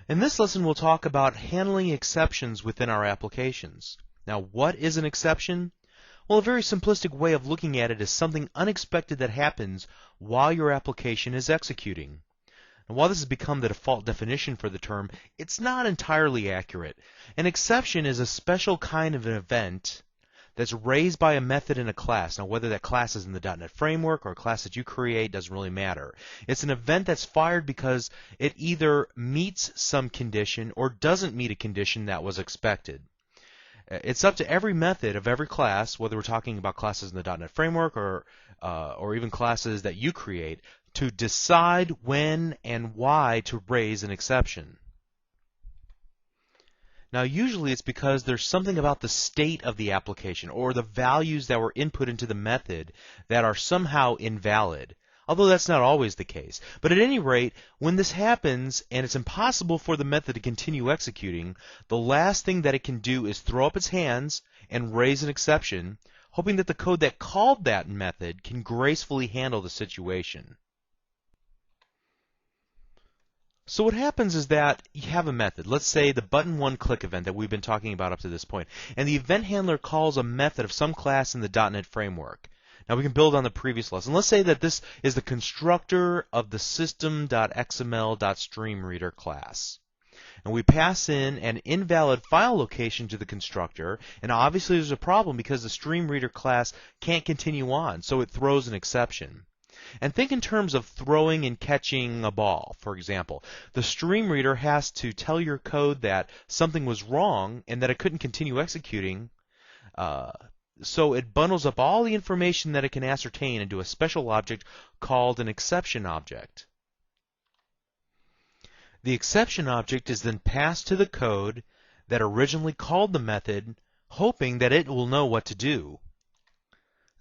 In this lesson, we'll talk about handling exceptions within our applications. Now, what is an exception? Well, a very simplistic way of looking at it is something unexpected that happens while your application is executing. And while this has become the default definition for the term, it's not entirely accurate. An exception is a special kind of an event that's raised by a method in a class. Now, whether that class is in the .NET Framework or a class that you create doesn't really matter. It's an event that's fired because it either meets some condition or doesn't meet a condition that was expected. It's up to every method of every class, whether we're talking about classes in the .NET Framework or even classes that you create, to decide when and why to raise an exception. Now, usually it's because there's something about the state of the application or the values that were input into the method that are somehow invalid, although that's not always the case. But at any rate, when this happens and it's impossible for the method to continue executing, the last thing that it can do is throw up its hands and raise an exception, hoping that the code that called that method can gracefully handle the situation. So what happens is that you have a method, let's say the button one click event that we've been talking about up to this point, and the event handler calls a method of some class in the .NET Framework. Now we can build on the previous lesson. Let's say that this is the constructor of the system.xml.streamReader class. And we pass in an invalid file location to the constructor, and obviously there's a problem because the StreamReader class can't continue on, so it throws an exception. And think in terms of throwing and catching a ball, for example. The StreamReader has to tell your code that something was wrong and that it couldn't continue executing, so it bundles up all the information that it can ascertain into a special object called an exception object. The exception object is then passed to the code that originally called the method, hoping that it will know what to do.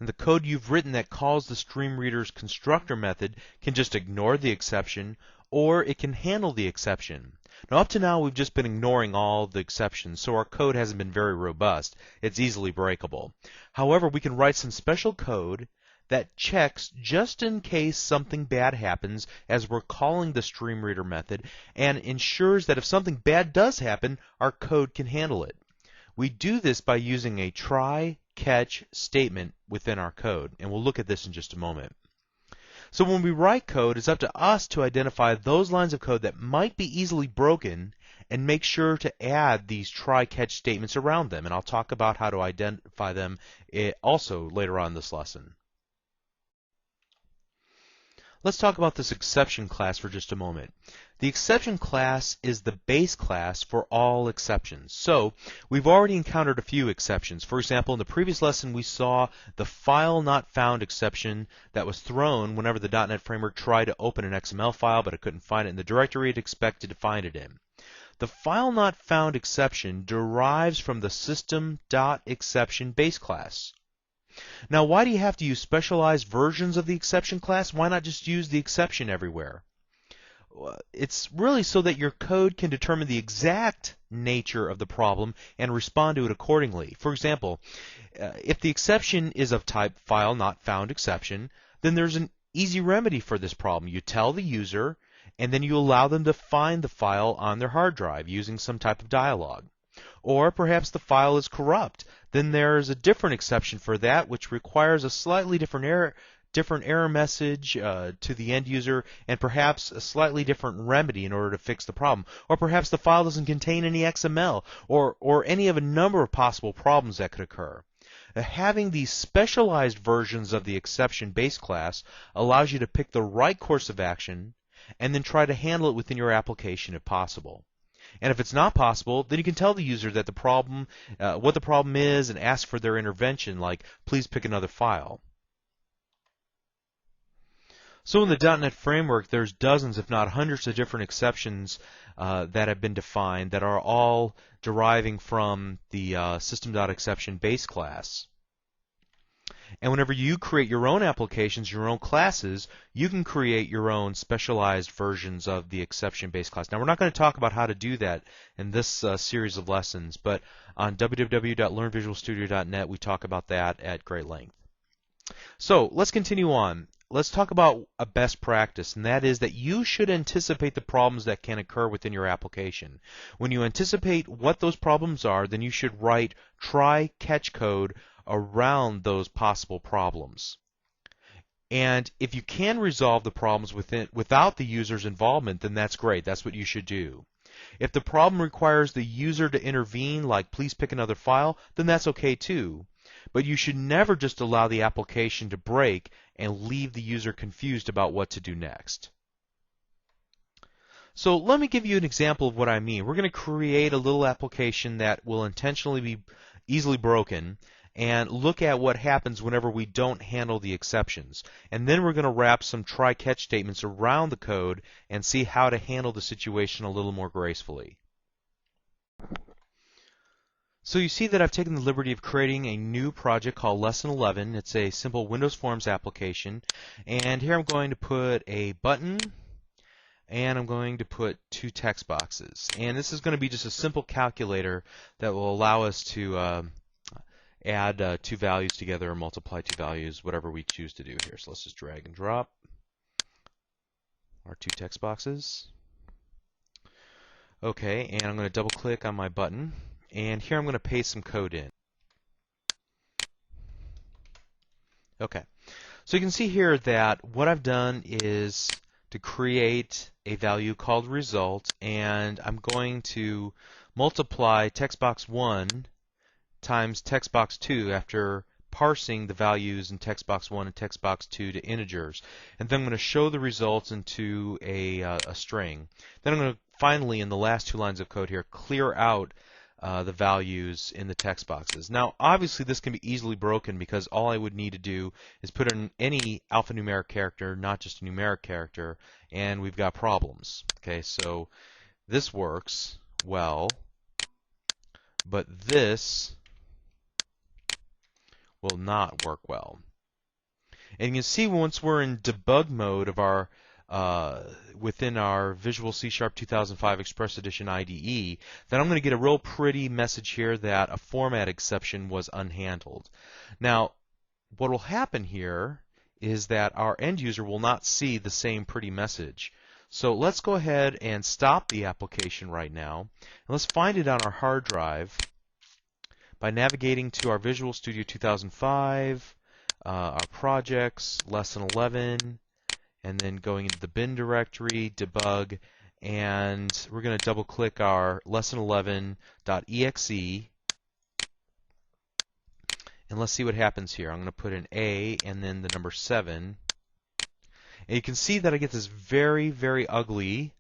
And the code you've written that calls the StreamReader's constructor method can just ignore the exception, or it can handle the exception. Now, up to now, we've just been ignoring all the exceptions, so our code hasn't been very robust. It's easily breakable. However, we can write some special code that checks just in case something bad happens as we're calling the StreamReader method, and ensures that if something bad does happen, our code can handle it. We do this by using a try-catch statement within our code, and we'll look at this in just a moment. So when we write code, it's up to us to identify those lines of code that might be easily broken and make sure to add these try-catch statements around them, and I'll talk about how to identify them also later on in this lesson. Let's talk about this exception class for just a moment. The exception class is the base class for all exceptions. So we've already encountered a few exceptions. For example, in the previous lesson we saw the file not found exception that was thrown whenever the .NET Framework tried to open an XML file but it couldn't find it in the directory it expected to find it in. The file not found exception derives from the system.exception base class. Now, why do you have to use specialized versions of the exception class? Why not just use the exception everywhere? It's really so that your code can determine the exact nature of the problem and respond to it accordingly. For example, if the exception is of type file not found exception, then there's an easy remedy for this problem. You tell the user, and then you allow them to find the file on their hard drive using some type of dialog. Or perhaps the file is corrupt. Then there's a different exception for that, which requires a slightly different error message to the end user, and perhaps a slightly different remedy in order to fix the problem. Or perhaps the file doesn't contain any XML, or any of a number of possible problems that could occur. Having these specialized versions of the exception base class allows you to pick the right course of action and then try to handle it within your application if possible. And if it's not possible, then you can tell the user that the problem, what the problem is, and ask for their intervention, like please pick another file. So in the .NET Framework, there's dozens, if not hundreds, of different exceptions that have been defined that are all deriving from the system.exception base class. And whenever you create your own applications, your own classes, you can create your own specialized versions of the exception-based class. Now, we're not going to talk about how to do that in this series of lessons, but on www.learnvisualstudio.net, we talk about that at great length. So let's continue on. let's talk about a best practice, and that is that you should anticipate the problems that can occur within your application. When you anticipate what those problems are, then you should write try-catch code around those possible problems. And if you can resolve the problems without the user's involvement, then that's great. That's what you should do. If the problem requires the user to intervene, like please pick another file, then that's okay too. But you should never just allow the application to break and leave the user confused about what to do next. So let me give you an example of what I mean. We're going to create a little application that will intentionally be easily broken and look at what happens whenever we don't handle the exceptions. And then we're going to wrap some try-catch statements around the code and see how to handle the situation a little more gracefully. So you see that I've taken the liberty of creating a new project called Lesson 11. It's a simple Windows Forms application. And here I'm going to put a button, and I'm going to put 2 text boxes. And this is going to be just a simple calculator that will allow us to add 2 values together or multiply 2 values, whatever we choose to do here. So let's just drag and drop our 2 text boxes. Okay, and I'm going to double click on my button, and here I'm going to paste some code in. Okay, so you can see here that what I've done is to create a value called result, and I'm going to multiply text box 1 times text box 2 after parsing the values in text box 1 and text box 2 to integers. And then I'm going to show the results into a string. Then I'm going to finally, in the last 2 lines of code here, clear out the values in the text boxes. Now, obviously, this can be easily broken because all I would need to do is put in any alphanumeric character, not just a numeric character, and we've got problems. Okay, so this works well, but this will not work well. And you can see once we're in debug mode of our within our Visual C# 2005 Express Edition IDE, that I'm going to get a real pretty message here that a format exception was unhandled. Now, what will happen here is that our end user will not see the same pretty message. So let's go ahead and stop the application right now, and let's find it on our hard drive by navigating to our Visual Studio 2005, our projects, Lesson 11, and then going into the bin directory, debug, and we're going to double click our lesson11.exe, and let's see what happens here. I'm going to put an A and then the number 7, and you can see that I get this very, very ugly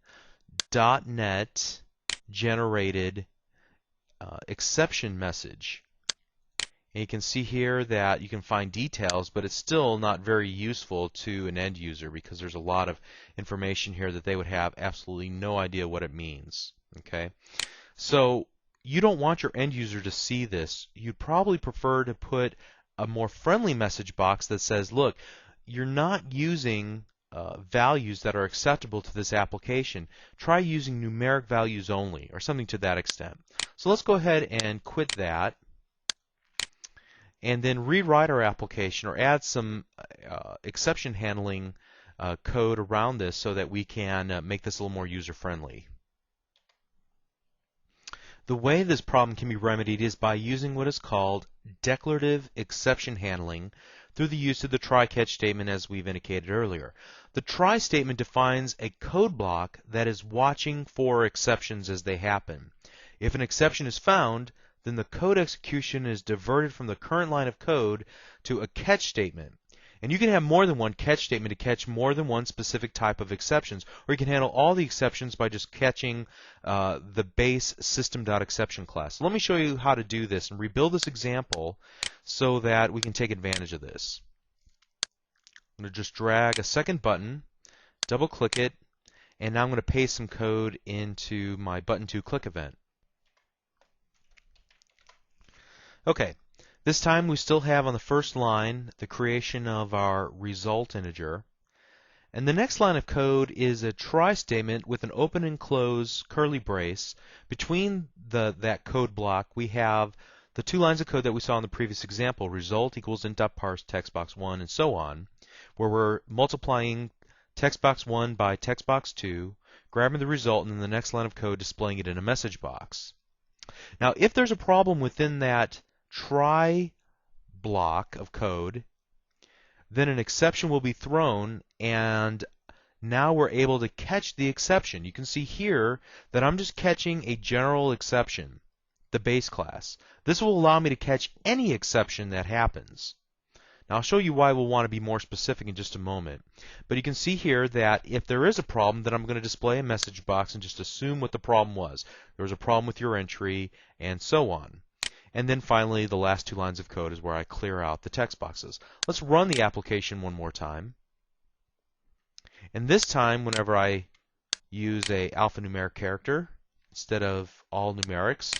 .NET generated exception message. And you can see here that you can find details, but it's still not very useful to an end user because there's a lot of information here that they would have absolutely no idea what it means. Okay, so you don't want your end user to see this. You'd probably prefer to put a more friendly message box that says, look, you're not using values that are acceptable to this application. Try using numeric values only, or something to that extent. So let's go ahead and quit that, and then rewrite our application or add some exception handling code around this so that we can make this a little more user-friendly. The way this problem can be remedied is by using what is called declarative exception handling through the use of the try-catch statement as we've indicated earlier. The try statement defines a code block that is watching for exceptions as they happen. If an exception is found, then the code execution is diverted from the current line of code to a catch statement. And you can have more than one catch statement to catch more than one specific type of exceptions, or you can handle all the exceptions by just catching the base system.exception class. So let me show you how to do this and rebuild this example so that we can take advantage of this. I'm going to just drag a second button, double click it, and now I'm going to paste some code into my button to click event. Okay, this time we still have on the first line the creation of our result integer. And the next line of code is a try statement with an open and close curly brace. Between that code block, we have the 2 lines of code that we saw in the previous example, result equals int.parse text box 1, and so on. where we're multiplying text box 1 by text box 2, grabbing the result, and in the next line of code displaying it in a message box. Now, if there's a problem within that try block of code, then an exception will be thrown, and now we're able to catch the exception. You can see here that I'm just catching a general exception, the base class. This will allow me to catch any exception that happens. Now I'll show you why we'll want to be more specific in just a moment. But you can see here that if there is a problem, then I'm going to display a message box and just assume what the problem was. There was a problem with your entry, and so on. And then finally, the last two lines of code is where I clear out the text boxes. Let's run the application one more time. And this time, whenever I use a alphanumeric character instead of all numerics,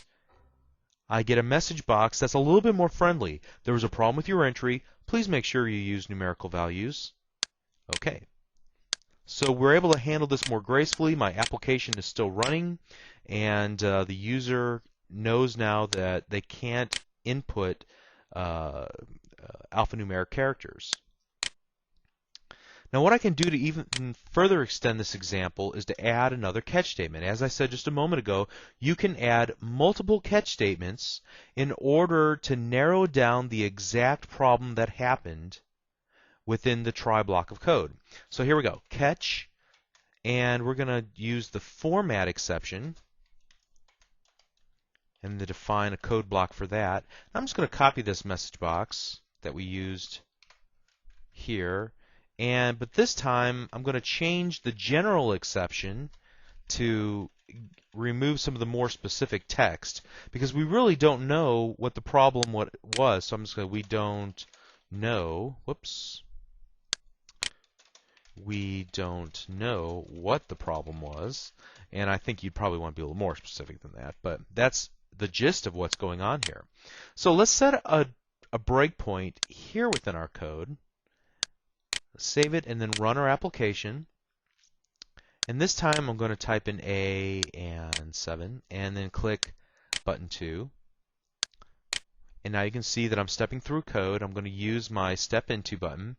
I get a message box that's a little bit more friendly. There was a problem with your entry. Please make sure you use numerical values. Okay. So we're able to handle this more gracefully. My application is still running, and the user knows now that they can't input alphanumeric characters. Now what I can do to even further extend this example is to add another catch statement. As I said just a moment ago, you can add multiple catch statements in order to narrow down the exact problem that happened within the try block of code. So here we go, catch, and we're going to use the format exception and define a code block for that. I'm just going to copy this message box that we used here. But this time, I'm going to change the general exception to remove some of the more specific text, because we really don't know what the problem was. So I'm just going to, we don't know, whoops, we don't know what the problem was. And I think you'd probably want to be a little more specific than that, but that's the gist of what's going on here. So let's set a breakpoint here within our code. Save it and then run our application. And this time I'm going to type in A and 7 and then click button 2. And now you can see that I'm stepping through code. I'm going to use my step into button.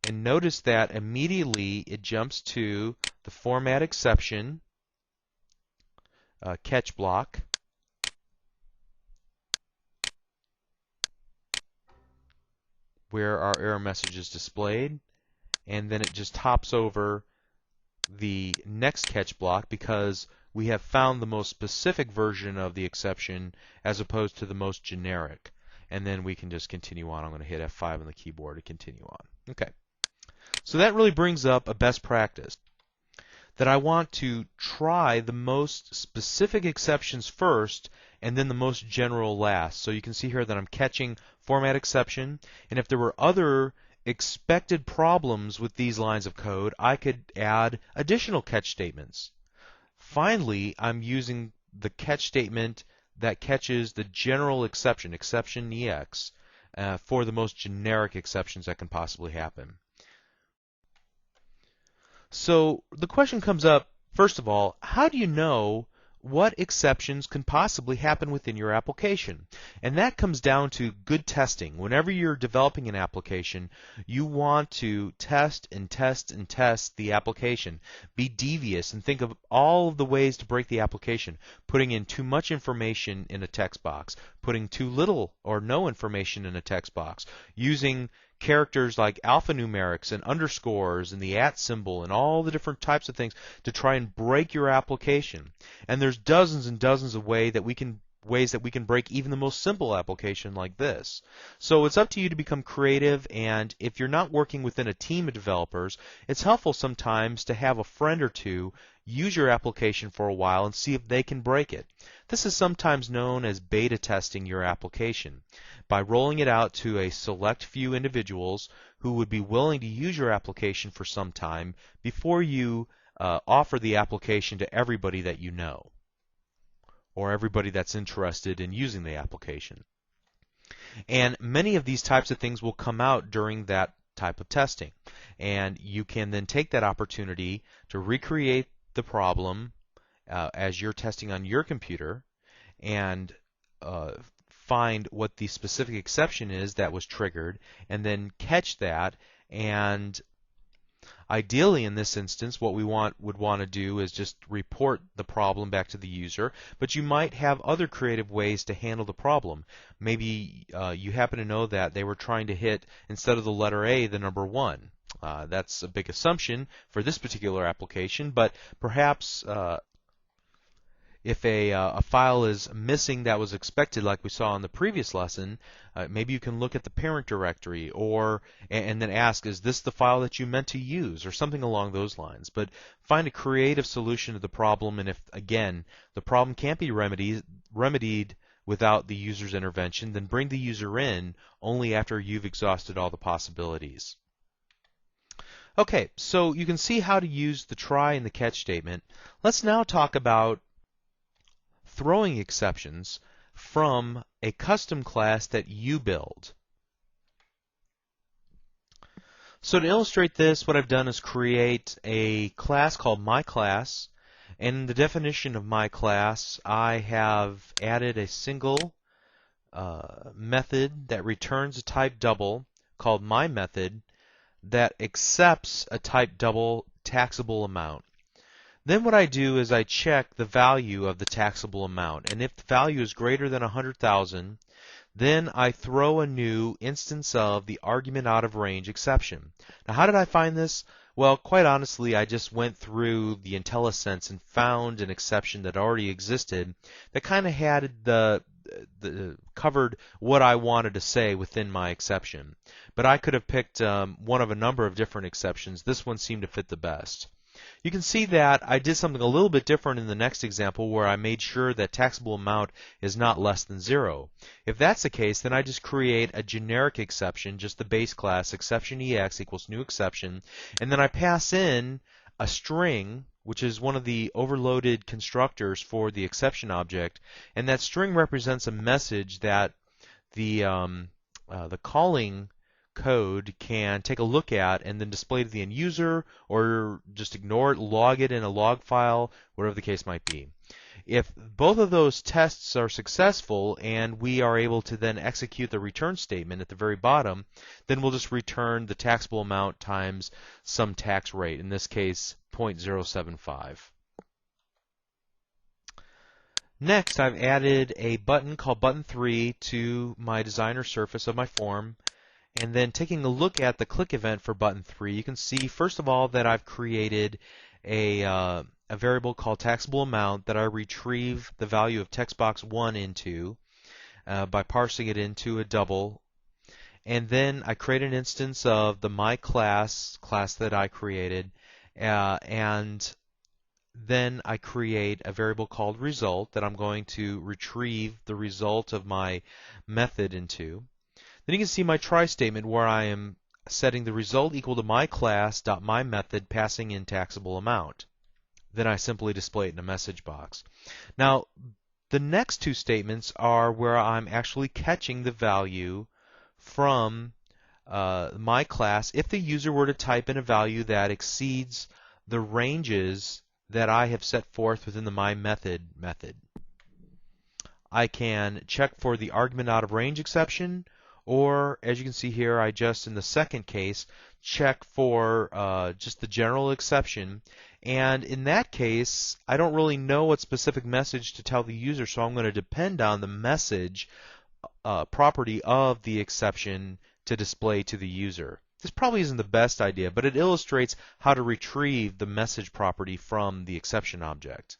And notice that immediately it jumps to the format exception catch block. Where our error message is displayed. And then it just hops over the next catch block because we have found the most specific version of the exception as opposed to the most generic. And then we can just continue on. I'm going to hit F5 on the keyboard to continue on. Okay. So that really brings up a best practice, that I want to try the most specific exceptions first and then the most general last. So you can see here that I'm catching format exception, and if there were other expected problems with these lines of code, I could add additional catch statements. Finally, I'm using the catch statement that catches the general exception, exception EX, for the most generic exceptions that can possibly happen. So the question comes up, first of all, how do you know what exceptions can possibly happen within your application? And that comes down to good testing. Whenever you're developing an application, you want to test and test and test the application. Be devious and think of all of the ways to break the application. Putting in too much information in a text box, putting too little or no information in a text box, using characters like alphanumerics and underscores and the @ symbol and all the different types of things to try and break your application. And there's dozens and dozens of ways that we can break even the most simple application like this. So it's up to you to become creative, and if you're not working within a team of developers, it's helpful sometimes to have a friend or two use your application for a while and see if they can break it. This is sometimes known as beta testing your application, by rolling it out to a select few individuals who would be willing to use your application for some time before you offer the application to everybody that you know, or everybody that's interested in using the application. And many of these types of things will come out during that type of testing. And you can then take that opportunity to recreate the problem as you're testing on your computer and find what the specific exception is that was triggered, and then catch that And ideally, in this instance, what we would want to do is just report the problem back to the user, but you might have other creative ways to handle the problem. Maybe you happen to know that they were trying to hit, instead of the letter A, the number 1. That's a big assumption for this particular application, but perhaps if a file is missing that was expected, like we saw in the previous lesson, maybe you can look at the parent directory and then ask, is this the file that you meant to use, or something along those lines. But find a creative solution to the problem, and if, again, the problem can't be remedied without the user's intervention, then bring the user in only after you've exhausted all the possibilities. Okay, so you can see how to use the try and the catch statement. Let's now talk about throwing exceptions from a custom class that you build. So to illustrate this, what I've done is create a class called myClass, and in the definition of myClass, I have added a single method that returns a type double called myMethod that accepts a type double taxable amount. Then what I do is I check the value of the taxable amount, and if the value is greater than 100,000, then I throw a new instance of the argument out of range exception. Now, how did I find this? Well, quite honestly, I just went through the IntelliSense and found an exception that already existed that kind of had covered what I wanted to say within my exception. But I could have picked one of a number of different exceptions. This one seemed to fit the best. You can see that I did something a little bit different in the next example, where I made sure that taxable amount is not less than 0. If that's the case, then I just create a generic exception, just the base class, exception EX equals new exception, and then I pass in a string, which is one of the overloaded constructors for the exception object, and that string represents a message that the calling code can take a look at and then display to the end user, or just ignore it, log it in a log file, whatever the case might be. If both of those tests are successful and we are able to then execute the return statement at the very bottom, then we'll just return the taxable amount times some tax rate, in this case 0.075. Next, I've added a button called button 3 to my designer surface of my form. And then taking a look at the click event for button 3, you can see first of all that I've created a variable called taxable amount that I retrieve the value of text box 1 into by parsing it into a double. And then I create an instance of the myClass class that I created, and then I create a variable called result that I'm going to retrieve the result of my method into. Then you can see my try statement, where I am setting the result equal to myClass.myMethod passing in taxable amount. Then I simply display it in a message box. Now, the next two statements are where I'm actually catching the value from my class if the user were to type in a value that exceeds the ranges that I have set forth within the myMethod method. I can check for the argument out of range exception, or, as you can see here, I just, in the second case, check for just the general exception. And in that case, I don't really know what specific message to tell the user, so I'm going to depend on the message property of the exception to display to the user. This probably isn't the best idea, but it illustrates how to retrieve the message property from the exception object.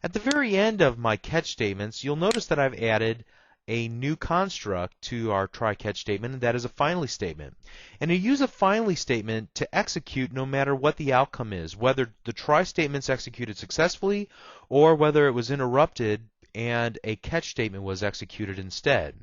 At the very end of my catch statements, you'll notice that I've added a new construct to our try-catch statement, and that is a finally statement. And you use a finally statement to execute no matter what the outcome is, whether the try statement's executed successfully or whether it was interrupted and a catch statement was executed instead.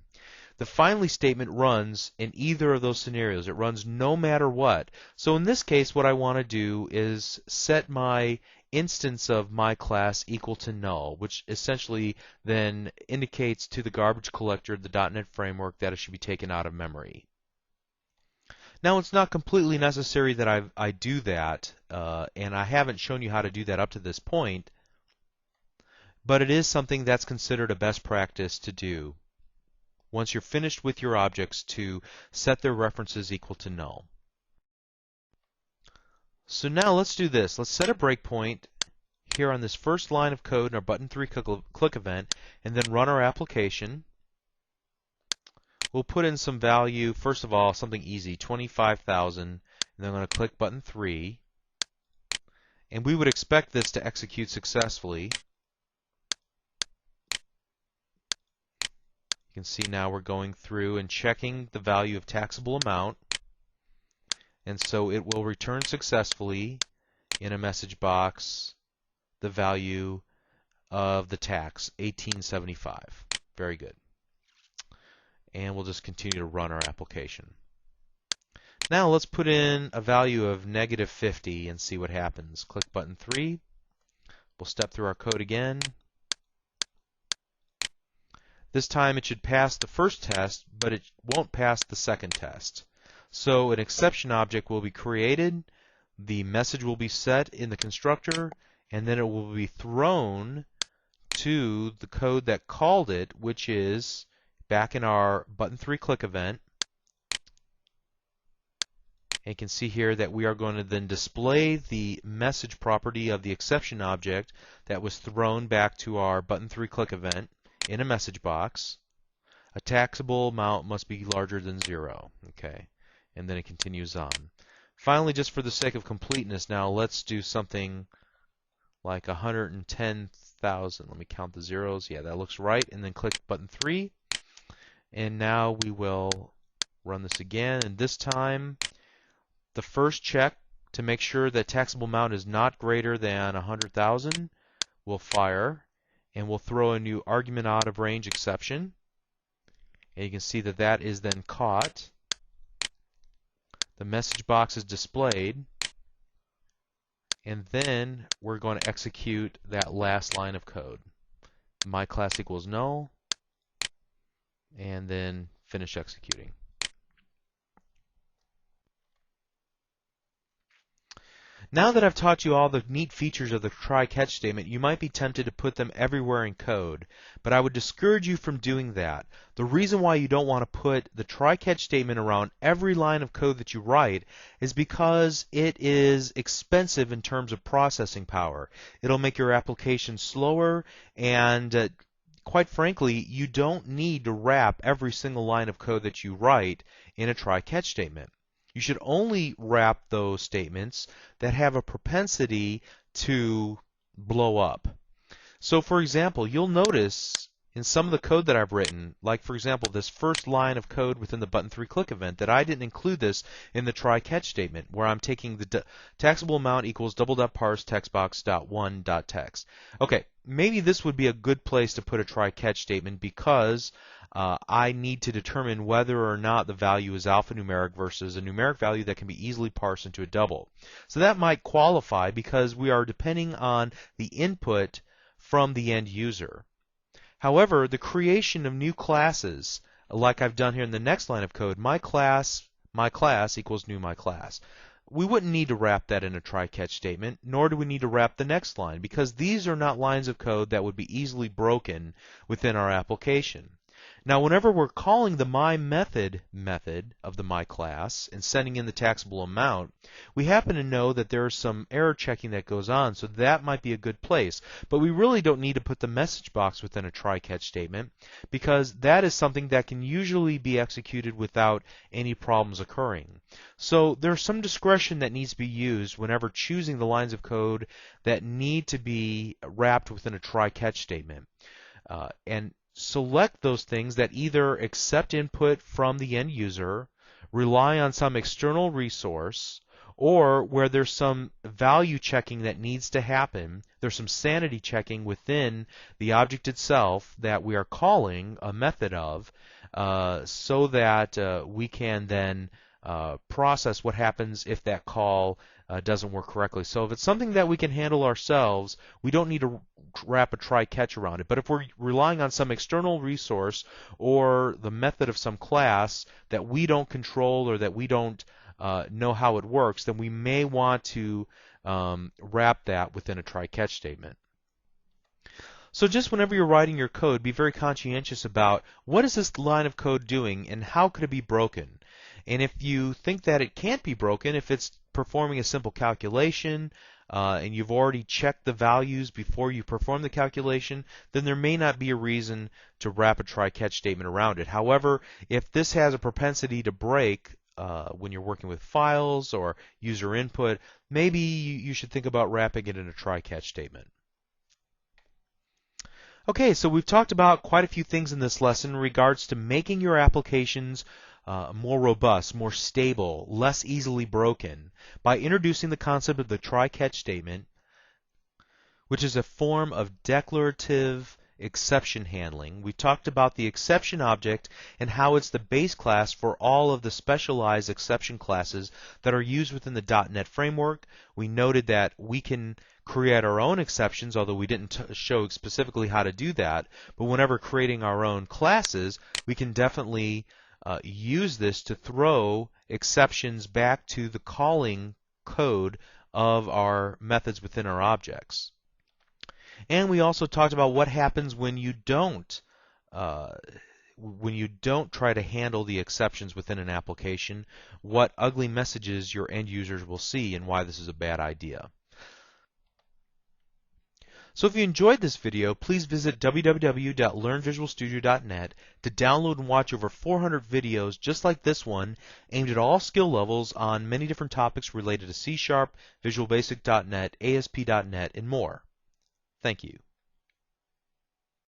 The finally statement runs in either of those scenarios. It runs no matter what. So in this case, what I want to do is set my instance of my class equal to null, which essentially then indicates to the garbage collector, the .NET framework, that it should be taken out of memory. Now, it's not completely necessary that I do that, and I haven't shown you how to do that up to this point, but it is something that's considered a best practice to do once you're finished with your objects, to set their references equal to null. So now let's do this. Let's set a breakpoint here on this first line of code in our button 3 click event, and then run our application. We'll put in some value, first of all, something easy, 25,000, and then I'm going to click button 3. And we would expect this to execute successfully. You can see now we're going through and checking the value of taxable amount. And so it will return successfully in a message box the value of the tax, $18.75. Very good. And we'll just continue to run our application. Now let's put in a value of -50 and see what happens. Click button 3. We'll step through our code again. This time it should pass the first test, but it won't pass the second test. So an exception object will be created, the message will be set in the constructor, and then it will be thrown to the code that called it, which is back in our button 3 click event. And you can see here that we are going to then display the message property of the exception object that was thrown back to our button 3 click event in a message box. A taxable amount must be larger than 0. Okay, and then it continues on. Finally, just for the sake of completeness now, let's do something like 110,000. Let me count the zeros. Yeah, that looks right. And then click button 3. And now we will run this again. And this time, the first check to make sure that taxable amount is not greater than 100,000 will fire. And we'll throw a new argument out of range exception. And you can see that that is then caught. The message box is displayed. And then we're going to execute that last line of code. My class equals null. And then finish executing. Now that I've taught you all the neat features of the try-catch statement, you might be tempted to put them everywhere in code, but I would discourage you from doing that. The reason why you don't want to put the try-catch statement around every line of code that you write is because it is expensive in terms of processing power. It'll make your application slower, and quite frankly, you don't need to wrap every single line of code that you write in a try-catch statement. You should only wrap those statements that have a propensity to blow up. So for example, you'll notice in some of the code that I've written, like for example this first line of code within the button 3 click event, that I didn't include this in the try catch statement where I'm taking the taxable amount equals _parse textbox.1.text. Okay, maybe this would be a good place to put a try catch statement because I need to determine whether or not the value is alphanumeric versus a numeric value that can be easily parsed into a double. So that might qualify because we are depending on the input from the end user. However, the creation of new classes, like I've done here in the next line of code, my class equals new my class. We wouldn't need to wrap that in a try-catch statement, nor do we need to wrap the next line, because these are not lines of code that would be easily broken within our application. Now, whenever we're calling the myMethod method of the myClass and sending in the taxable amount, we happen to know that there is some error checking that goes on, so that might be a good place. But we really don't need to put the message box within a try-catch statement because that is something that can usually be executed without any problems occurring. So there's some discretion that needs to be used whenever choosing the lines of code that need to be wrapped within a try-catch statement. And select those things that either accept input from the end user, rely on some external resource, or where there's some value checking that needs to happen, there's some sanity checking within the object itself that we are calling a method of, so that we can then process what happens if that call doesn't work correctly. So if it's something that we can handle ourselves, we don't need to wrap a try-catch around it. But if we're relying on some external resource or the method of some class that we don't control or that we don't know how it works, then we may want to wrap that within a try-catch statement. So just whenever you're writing your code, be very conscientious about what is this line of code doing and how could it be broken. And if you think that it can't be broken, if it's performing a simple calculation and you've already checked the values before you perform the calculation, then there may not be a reason to wrap a try-catch statement around it. However, if this has a propensity to break when you're working with files or user input, maybe you should think about wrapping it in a try-catch statement. Okay, so we've talked about quite a few things in this lesson in regards to making your applications more robust, more stable, less easily broken by introducing the concept of the try-catch statement, which is a form of declarative exception handling. We talked about the exception object and how it's the base class for all of the specialized exception classes that are used within the .NET framework. We noted that we can create our own exceptions, although we didn't show specifically how to do that. But whenever creating our own classes, we can definitely use this to throw exceptions back to the calling code of our methods within our objects. And we also talked about what happens when you don't try to handle the exceptions within an application, what ugly messages your end users will see, and why this is a bad idea. So if you enjoyed this video, please visit www.learnvisualstudio.net to download and watch over 400 videos just like this one, aimed at all skill levels on many different topics related to C#, Visual Basic.net, ASP.NET, and more. Thank you.